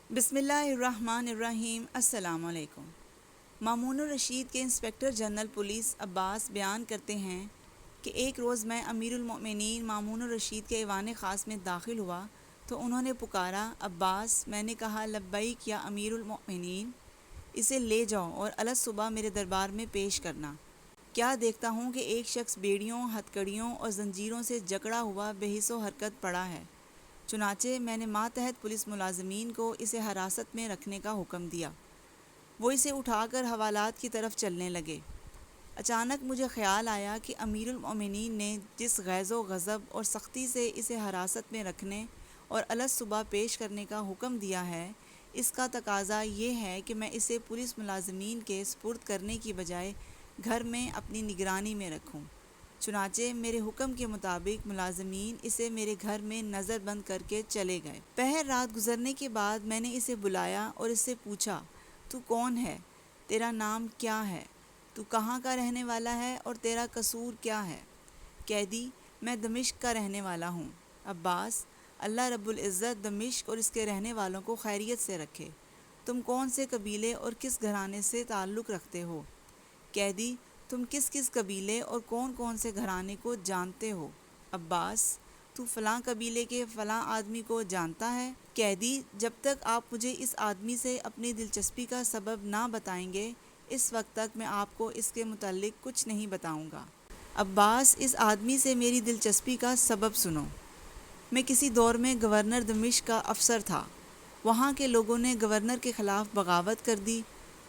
بسم اللہ الرحمن الرحیم۔ السلام علیکم۔ مامون الرشید کے انسپکٹر جنرل پولیس عباس بیان کرتے ہیں کہ ایک روز میں امیر المؤمنین مامون الرشید کے ایوان خاص میں داخل ہوا تو انہوں نے پکارا، عباس۔ میں نے کہا، لبیک یا امیر المؤمنین، اسے لے جاؤ اور الصبح میرے دربار میں پیش کرنا۔ کیا دیکھتا ہوں کہ ایک شخص بیڑیوں، ہتھکڑیوں اور زنجیروں سے جکڑا ہوا بے حس و حرکت پڑا ہے۔ چنانچہ میں نے ماتحت پولیس ملازمین کو اسے حراست میں رکھنے کا حکم دیا۔ وہ اسے اٹھا کر حوالات کی طرف چلنے لگے۔ اچانک مجھے خیال آیا کہ امیر المؤمنین نے جس غیظ و غضب اور سختی سے اسے حراست میں رکھنے اور الصبح پیش کرنے کا حکم دیا ہے، اس کا تقاضا یہ ہے کہ میں اسے پولیس ملازمین کے سپرد کرنے کی بجائے گھر میں اپنی نگرانی میں رکھوں۔ چنانچہ میرے حکم کے مطابق ملازمین اسے میرے گھر میں نظر بند کر کے چلے گئے۔ پہر رات گزرنے کے بعد میں نے اسے بلایا اور اس سے پوچھا، تو کون ہے؟ تیرا نام کیا ہے؟ تو کہاں کا رہنے والا ہے اور تیرا قصور کیا ہے؟ قیدی، میں دمشق کا رہنے والا ہوں۔ عباس، اللہ رب العزت دمشق اور اس کے رہنے والوں کو خیریت سے رکھے۔ تم کون سے قبیلے اور کس گھرانے سے تعلق رکھتے ہو؟ قیدی، تم کس کس قبیلے اور کون کون سے گھرانے کو جانتے ہو؟ عباس، تو فلاں قبیلے کے فلاں آدمی کو جانتا ہے؟ قیدی، جب تک آپ مجھے اس آدمی سے اپنی دلچسپی کا سبب نہ بتائیں گے، اس وقت تک میں آپ کو اس کے متعلق کچھ نہیں بتاؤں گا۔ عباس، اس آدمی سے میری دلچسپی کا سبب سنو۔ میں کسی دور میں گورنر دمشق کا افسر تھا۔ وہاں کے لوگوں نے گورنر کے خلاف بغاوت کر دی۔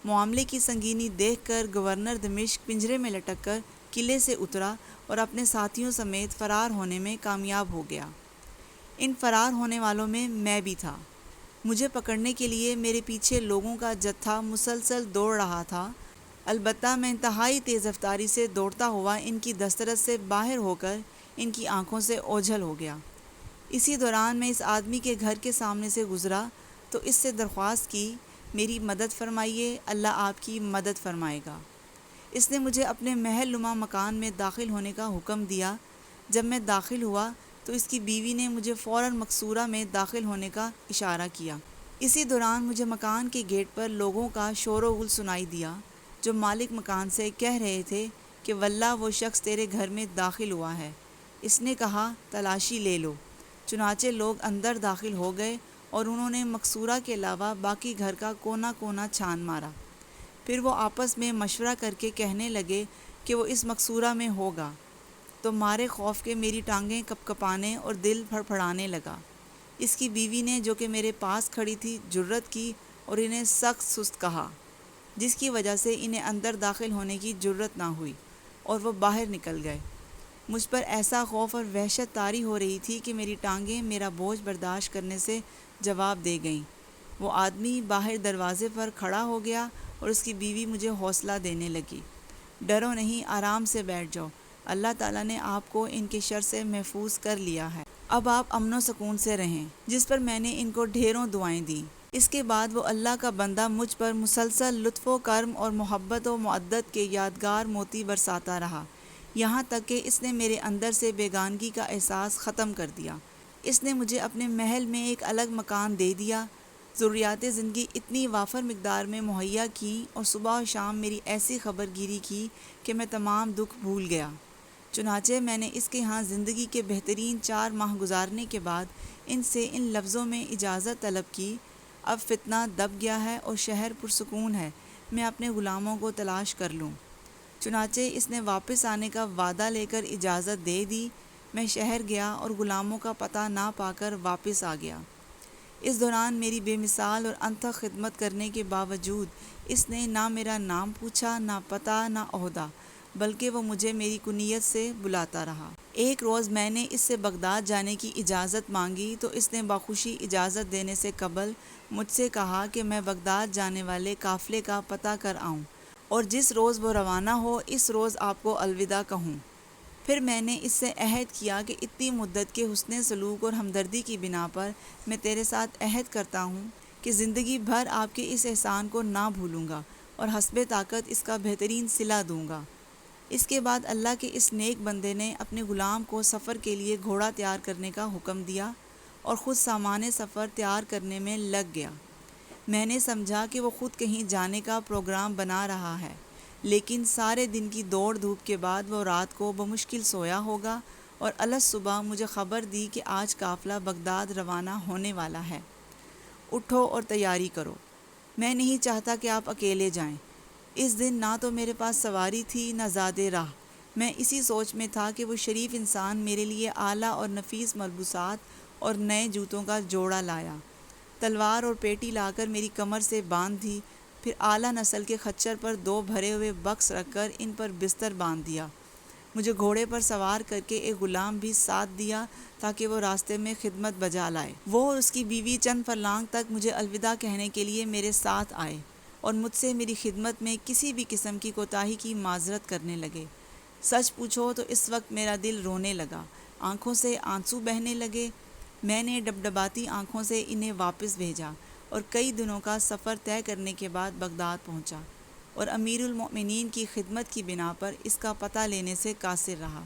معاملے کی سنگینی دیکھ کر گورنر دمشق پنجرے میں لٹک کر قلعے سے اترا اور اپنے ساتھیوں سمیت فرار ہونے میں کامیاب ہو گیا۔ ان فرار ہونے والوں میں بھی تھا۔ مجھے پکڑنے کے لیے میرے پیچھے لوگوں کا جتھا مسلسل دوڑ رہا تھا، البتہ میں انتہائی تیز رفتاری سے دوڑتا ہوا ان کی دسترس سے باہر ہو کر ان کی آنکھوں سے اوجھل ہو گیا۔ اسی دوران میں اس آدمی کے گھر کے سامنے سے گزرا تو اس سے درخواست کی، میری مدد فرمائیے، اللہ آپ کی مدد فرمائے گا۔ اس نے مجھے اپنے محل نما مکان میں داخل ہونے کا حکم دیا۔ جب میں داخل ہوا تو اس کی بیوی نے مجھے فوراً مقصورہ میں داخل ہونے کا اشارہ کیا۔ اسی دوران مجھے مکان کے گیٹ پر لوگوں کا شور و غل سنائی دیا، جو مالک مکان سے کہہ رہے تھے کہ واللہ وہ شخص تیرے گھر میں داخل ہوا ہے۔ اس نے کہا، تلاشی لے لو۔ چنانچہ لوگ اندر داخل ہو گئے اور انہوں نے مقصورہ کے علاوہ باقی گھر کا کونا کونا چھان مارا۔ پھر وہ آپس میں مشورہ کر کے کہنے لگے کہ وہ اس مقصورہ میں ہوگا، تو مارے خوف کے میری ٹانگیں کپ کپانے اور دل پھڑپھڑانے لگا۔ اس کی بیوی نے، جو کہ میرے پاس کھڑی تھی، جرأت کی اور انہیں سخت سست کہا، جس کی وجہ سے انہیں اندر داخل ہونے کی جرأت نہ ہوئی اور وہ باہر نکل گئے۔ مجھ پر ایسا خوف اور وحشت طاری ہو رہی تھی کہ میری ٹانگیں میرا بوجھ برداشت کرنے سے جواب دے گئیں۔ وہ آدمی باہر دروازے پر کھڑا ہو گیا اور اس کی بیوی مجھے حوصلہ دینے لگی، ڈرو نہیں، آرام سے بیٹھ جاؤ، اللہ تعالیٰ نے آپ کو ان کے شر سے محفوظ کر لیا ہے، اب آپ امن و سکون سے رہیں۔ جس پر میں نے ان کو ڈھیروں دعائیں دیں۔ اس کے بعد وہ اللہ کا بندہ مجھ پر مسلسل لطف و کرم اور محبت و مودت کے یادگار موتی برساتا رہا، یہاں تک کہ اس نے میرے اندر سے بیگانگی کا احساس ختم کر دیا۔ اس نے مجھے اپنے محل میں ایک الگ مکان دے دیا، ضروریات زندگی اتنی وافر مقدار میں مہیا کی اور صبح و شام میری ایسی خبر گیری کی کہ میں تمام دکھ بھول گیا۔ چنانچہ میں نے اس کے ہاں زندگی کے بہترین 4 ماہ گزارنے کے بعد ان سے ان لفظوں میں اجازت طلب کی، اب فتنہ دب گیا ہے اور شہر پرسکون ہے، میں اپنے غلاموں کو تلاش کر لوں۔ چنانچہ اس نے واپس آنے کا وعدہ لے کر اجازت دے دی۔ میں شہر گیا اور غلاموں کا پتہ نہ پا کر واپس آ گیا۔ اس دوران میری بے مثال اور انتھک خدمت کرنے کے باوجود اس نے نہ میرا نام پوچھا، نہ پتہ، نہ عہدہ، بلکہ وہ مجھے میری کنیت سے بلاتا رہا۔ ایک روز میں نے اس سے بغداد جانے کی اجازت مانگی تو اس نے بخوشی اجازت دینے سے قبل مجھ سے کہا کہ میں بغداد جانے والے قافلے کا پتہ کر آؤں اور جس روز وہ روانہ ہو اس روز آپ کو الوداع کہوں۔ پھر میں نے اس سے عہد کیا کہ اتنی مدت کے حسن سلوک اور ہمدردی کی بنا پر میں تیرے ساتھ عہد کرتا ہوں کہ زندگی بھر آپ کے اس احسان کو نہ بھولوں گا اور حسب طاقت اس کا بہترین صلہ دوں گا۔ اس کے بعد اللہ کے اس نیک بندے نے اپنے غلام کو سفر کے لیے گھوڑا تیار کرنے کا حکم دیا اور خود سامان سفر تیار کرنے میں لگ گیا۔ میں نے سمجھا کہ وہ خود کہیں جانے کا پروگرام بنا رہا ہے، لیکن سارے دن کی دوڑ دھوپ کے بعد وہ رات کو بمشکل سویا ہوگا اور الگ صبح مجھے خبر دی کہ آج قافلہ بغداد روانہ ہونے والا ہے۔ اٹھو اور تیاری کرو، میں نہیں چاہتا کہ آپ اکیلے جائیں۔ اس دن نہ تو میرے پاس سواری تھی نہ زیادہ راہ۔ میں اسی سوچ میں تھا کہ وہ شریف انسان میرے لیے اعلیٰ اور نفیس ملبوسات اور نئے جوتوں کا جوڑا لایا، تلوار اور پیٹی لا کر میری کمر سے باندھ دی، پھر اعلیٰ نسل کے خچر پر 2 بھرے ہوئے بکس رکھ کر ان پر بستر باندھ دیا۔ مجھے گھوڑے پر سوار کر کے ایک غلام بھی ساتھ دیا تاکہ وہ راستے میں خدمت بجا لائے۔ وہ اور اس کی بیوی چند فرلانگ تک مجھے الوداع کہنے کے لیے میرے ساتھ آئے اور مجھ سے میری خدمت میں کسی بھی قسم کی کوتاہی کی معذرت کرنے لگے۔ سچ پوچھو تو اس وقت میرا دل رونے لگا، آنکھوں سے آنسو بہنے لگے۔ میں نے ڈبڈباتی آنکھوں سے انہیں واپس بھیجا اور کئی دنوں کا سفر طے کرنے کے بعد بغداد پہنچا اور امیر المؤمنین کی خدمت کی بنا پر اس کا پتہ لینے سے قاصر رہا۔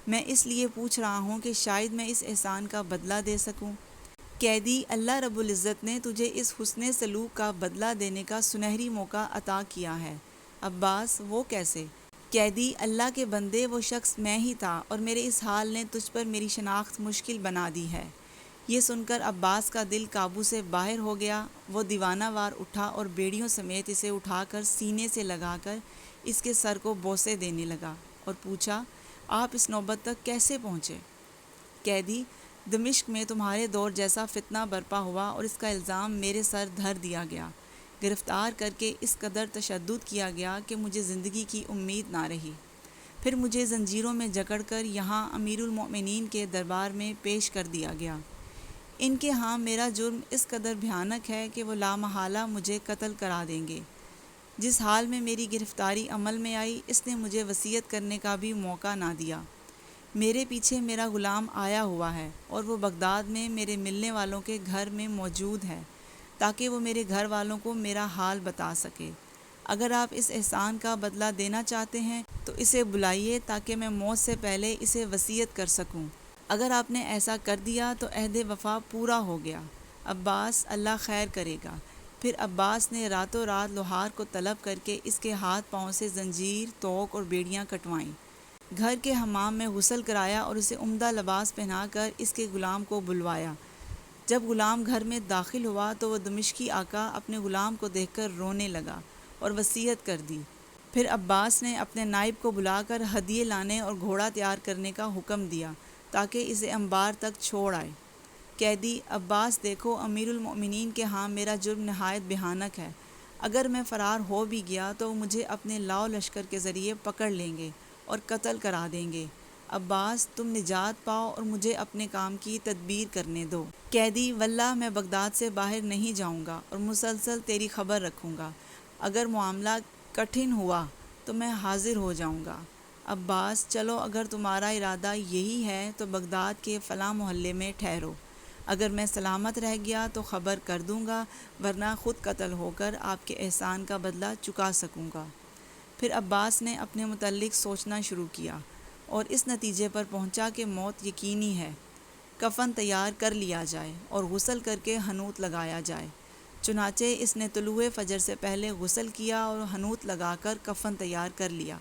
میں اس لیے پوچھ رہا ہوں کہ شاید میں اس احسان کا بدلہ دے سکوں۔ قیدی، اللہ رب العزت نے تجھے اس حسن سلوک کا بدلہ دینے کا سنہری موقع عطا کیا ہے۔ عباس، وہ کیسے؟ قیدی، اللہ کے بندے، وہ شخص میں ہی تھا اور میرے اس حال نے تجھ پر میری شناخت مشکل بنا دی ہے۔ یہ سن کر عباس کا دل قابو سے باہر ہو گیا۔ وہ دیوانہ وار اٹھا اور بیڑیوں سمیت اسے اٹھا کر سینے سے لگا کر اس کے سر کو بوسے دینے لگا اور پوچھا، آپ اس نوبت تک کیسے پہنچے؟ قیدی، دمشق میں تمہارے دور جیسا فتنہ برپا ہوا اور اس کا الزام میرے سر دھر دیا گیا۔ گرفتار کر کے اس قدر تشدد کیا گیا کہ مجھے زندگی کی امید نہ رہی۔ پھر مجھے زنجیروں میں جکڑ کر یہاں امیر المؤمنین کے دربار میں پیش کر دیا گیا۔ ان کے ہاں میرا جرم اس قدر بھیانک ہے کہ وہ لامحالہ مجھے قتل کرا دیں گے۔ جس حال میں میری گرفتاری عمل میں آئی، اس نے مجھے وصیت کرنے کا بھی موقع نہ دیا۔ میرے پیچھے میرا غلام آیا ہوا ہے اور وہ بغداد میں میرے ملنے والوں کے گھر میں موجود ہے تاکہ وہ میرے گھر والوں کو میرا حال بتا سکے۔ اگر آپ اس احسان کا بدلہ دینا چاہتے ہیں تو اسے بلائیے تاکہ میں موت سے پہلے اسے وصیت کر سکوں۔ اگر آپ نے ایسا کر دیا تو عہد وفا پورا ہو گیا۔ عباس، اللہ خیر کرے گا۔ پھر عباس نے راتوں رات لوہار کو طلب کر کے اس کے ہاتھ پاؤں سے زنجیر، توق اور بیڑیاں کٹوائیں، گھر کے حمام میں غسل کرایا اور اسے عمدہ لباس پہنا کر اس کے غلام کو بلوایا۔ جب غلام گھر میں داخل ہوا تو وہ دمشقی آقا اپنے غلام کو دیکھ کر رونے لگا اور وصیت کر دی۔ پھر عباس نے اپنے نائب کو بلا کر ہدیے لانے اور گھوڑا تیار کرنے کا حکم دیا تاکہ اسے انبار تک چھوڑ آئے۔ قیدی، عباس دیکھو، امیر المؤمنین کے ہاں میرا جرم نہایت بھیانک ہے۔ اگر میں فرار ہو بھی گیا تو مجھے اپنے لاؤ لشکر کے ذریعے پکڑ لیں گے اور قتل کرا دیں گے۔ عباس، تم نجات پاؤ اور مجھے اپنے کام کی تدبیر کرنے دو۔ قیدی، واللہ میں بغداد سے باہر نہیں جاؤں گا اور مسلسل تیری خبر رکھوں گا۔ اگر معاملہ کٹھن ہوا تو میں حاضر ہو جاؤں گا۔ عباس، چلو، اگر تمہارا ارادہ یہی ہے تو بغداد کے فلاں محلے میں ٹھہرو۔ اگر میں سلامت رہ گیا تو خبر کر دوں گا، ورنہ خود قتل ہو کر آپ کے احسان کا بدلہ چکا سکوں گا۔ پھر عباس نے اپنے متعلق سوچنا شروع کیا اور اس نتیجے پر پہنچا کہ موت یقینی ہے۔ کفن تیار کر لیا جائے اور غسل کر کے حنوط لگایا جائے۔ چنانچہ اس نے طلوع فجر سے پہلے غسل کیا اور حنوط لگا کر کفن تیار کر لیا۔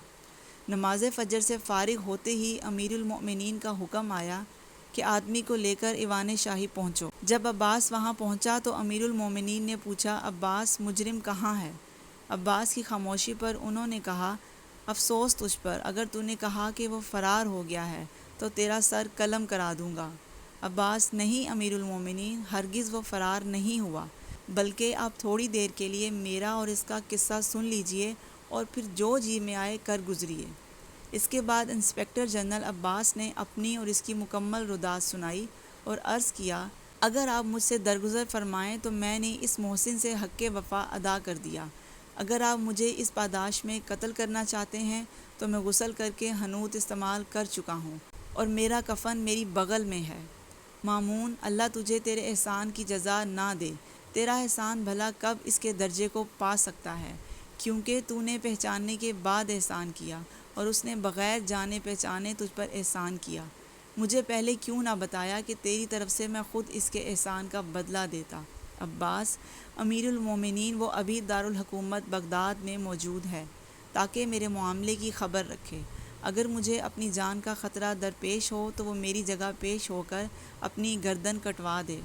نماز فجر سے فارغ ہوتے ہی امیر المؤمنین کا حکم آیا کہ آدمی کو لے کر ایوان شاہی پہنچو۔ جب عباس وہاں پہنچا تو امیر المؤمنین نے پوچھا، عباس، مجرم کہاں ہے؟ عباس کی خاموشی پر انہوں نے کہا، افسوس تجھ پر، اگر تو نے کہا کہ وہ فرار ہو گیا ہے تو تیرا سر قلم کرا دوں گا۔ عباس، نہیں امیر المؤمنین، ہرگز وہ فرار نہیں ہوا، بلکہ آپ تھوڑی دیر کے لیے میرا اور اس کا قصہ سن لیجئے اور پھر جو جی میں آئے کر گزریے۔ اس کے بعد انسپکٹر جنرل عباس نے اپنی اور اس کی مکمل رداعت سنائی اور عرض کیا، اگر آپ مجھ سے درگزر فرمائیں تو میں نے اس محسن سے حق وفا ادا کر دیا۔ اگر آپ مجھے اس پاداش میں قتل کرنا چاہتے ہیں تو میں غسل کر کے حنوط استعمال کر چکا ہوں اور میرا کفن میری بغل میں ہے۔ مامون، اللہ تجھے تیرے احسان کی جزا نہ دے۔ تیرا احسان بھلا کب اس کے درجے کو پا سکتا ہے، کیونکہ تو نے پہچاننے کے بعد احسان کیا اور اس نے بغیر جانے پہچانے تجھ پر احسان کیا۔ مجھے پہلے کیوں نہ بتایا کہ تیری طرف سے میں خود اس کے احسان کا بدلہ دیتا۔ عباس امیر المومنین وہ ابھی دارالحکومت بغداد میں موجود ہے تاکہ میرے معاملے کی خبر رکھے۔ اگر مجھے اپنی جان کا خطرہ درپیش ہو تو وہ میری جگہ پیش ہو کر اپنی گردن کٹوا دے۔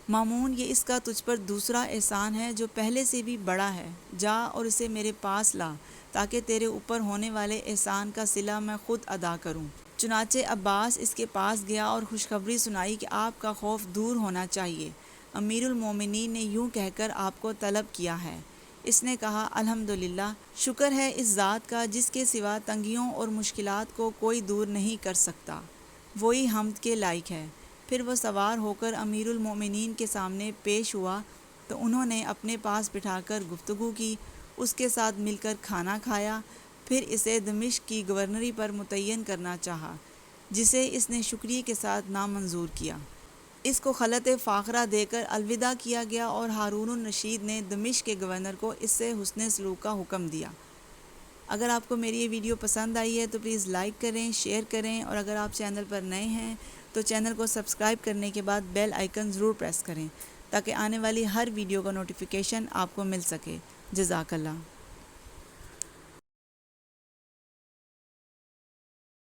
مامون، یہ اس کا تجھ پر دوسرا احسان ہے جو پہلے سے بھی بڑا ہے۔ جا اور اسے میرے پاس لا تاکہ تیرے اوپر ہونے والے احسان کا صلہ میں خود ادا کروں۔ چنانچہ عباس اس کے پاس گیا اور خوشخبری سنائی کہ آپ کا خوف دور ہونا چاہیے۔ امیر المومنین نے یوں کہہ کر آپ کو طلب کیا ہے۔ اس نے کہا، الحمدللہ، شکر ہے اس ذات کا جس کے سوا تنگیوں اور مشکلات کو کوئی دور نہیں کر سکتا، وہی حمد کے لائق ہے۔ پھر وہ سوار ہو کر امیر المومنین کے سامنے پیش ہوا تو انہوں نے اپنے پاس بٹھا کر گفتگو کی، اس کے ساتھ مل کر کھانا کھایا، پھر اسے دمشق کی گورنری پر متعین کرنا چاہا، جسے اس نے شکریہ کے ساتھ نامنظور کیا۔ اس کو خلعت فاخرہ دے کر الوداع کیا گیا اور ہارون الرشید نے دمشق کے گورنر کو اس سے حسن سلوک کا حکم دیا۔ اگر آپ کو میری یہ ویڈیو پسند آئی ہے تو پلیز لائک کریں، شیئر کریں، اور اگر آپ چینل پر نئے ہیں تو چینل کو سبسکرائب کرنے کے بعد بیل آئیکن ضرور پریس کریں تاکہ آنے والی ہر ویڈیو کا نوٹیفیکیشن آپ کو مل سکے۔ جزاک اللہ۔